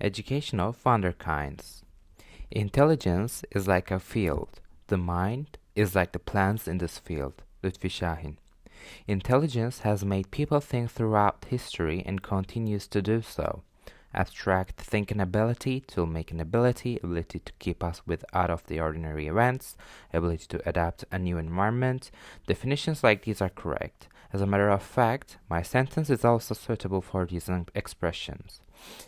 Education of Wunderkinds. Intelligence is like a field. The mind is like the plants in this field. Lütfi Şahin. Intelligence has made people think throughout history and continues to do so. Abstract thinking ability, tool-making ability, ability to keep us with out-of-the-ordinary events, ability to adapt a new environment. Definitions like these are correct. As a matter of fact, my sentence is also suitable for these expressions.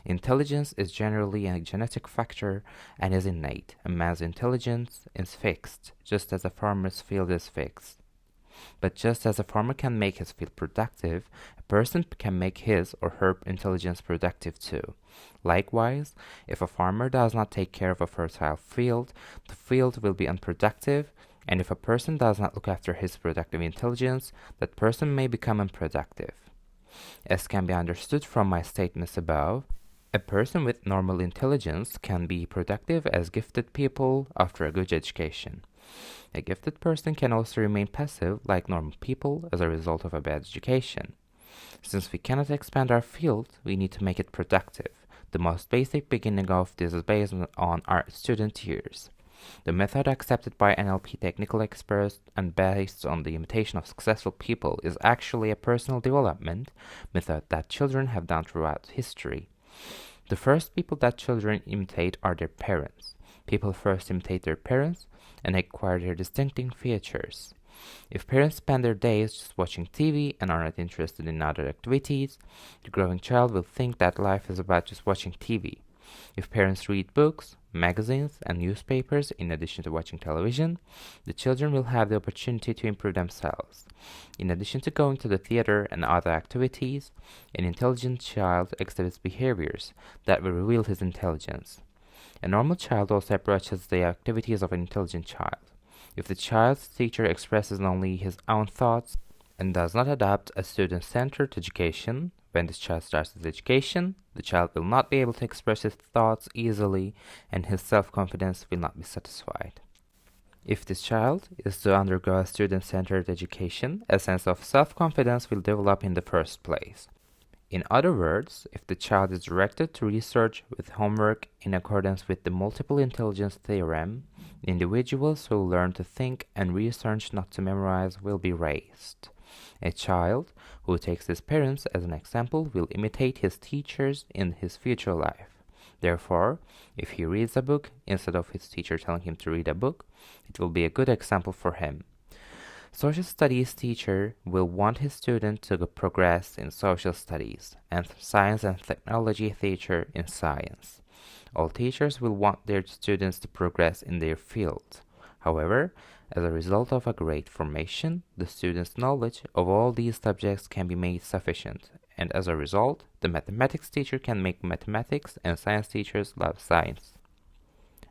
Intelligence is generally a genetic factor and is innate. A man's intelligence is fixed, just as a farmer's field is fixed. But just as a farmer can make his field productive, a person can make his or her intelligence productive too. Likewise, if a farmer does not take care of a fertile field, the field will be unproductive, and if a person does not look after his productive intelligence, that person may become unproductive. As can be understood from my statements above, a person with normal intelligence can be productive as gifted people after a good education. A gifted person can also remain passive like normal people as a result of a bad education. Since we cannot expand our field, we need to make it productive. The most basic beginning of this is based on our student years. The method accepted by NLP technical experts and based on the imitation of successful people is actually a personal development method that children have done throughout history. The first people that children imitate are their parents. People first imitate their parents and acquire their distinctive features. If parents spend their days just watching TV and are not interested in other activities, the growing child will think that life is about just watching TV. If parents read books, magazines, and newspapers in addition to watching television, the children will have the opportunity to improve themselves. In addition to going to the theater and other activities, an intelligent child exhibits behaviors that will reveal his intelligence. A normal child also approaches the activities of an intelligent child. If the child's teacher expresses only his own thoughts and does not adopt a student-centered education, when this child starts his education, the child will not be able to express his thoughts easily and his self-confidence will not be satisfied. If this child is to undergo a student-centered education, a sense of self-confidence will develop in the first place. In other words, if the child is directed to research with homework in accordance with the multiple intelligence theorem, individuals who learn to think and research not to memorize will be raised. A child who takes his parents as an example will imitate his teachers in his future life. Therefore, if he reads a book instead of his teacher telling him to read a book, it will be a good example for him. Social studies teacher will want his student to progress in social studies, and science and technology teacher in science. All teachers will want their students to progress in their field. However, as a result of a great formation, the student's knowledge of all these subjects can be made sufficient, and as a result, the mathematics teacher can make mathematics and science teachers love science.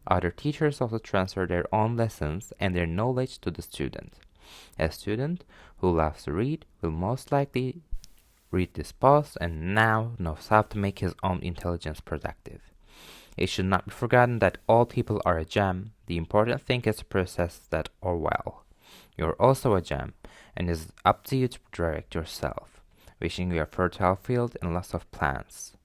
Other teachers also transfer their own lessons and their knowledge to the student. A student who loves to read will most likely read this post and now knows how to make his own intelligence productive. It should not be forgotten that all people are a gem. The important thing is to process that or well. You are also a gem, and it is up to you to direct yourself. Wishing you a fertile field and lots of plants.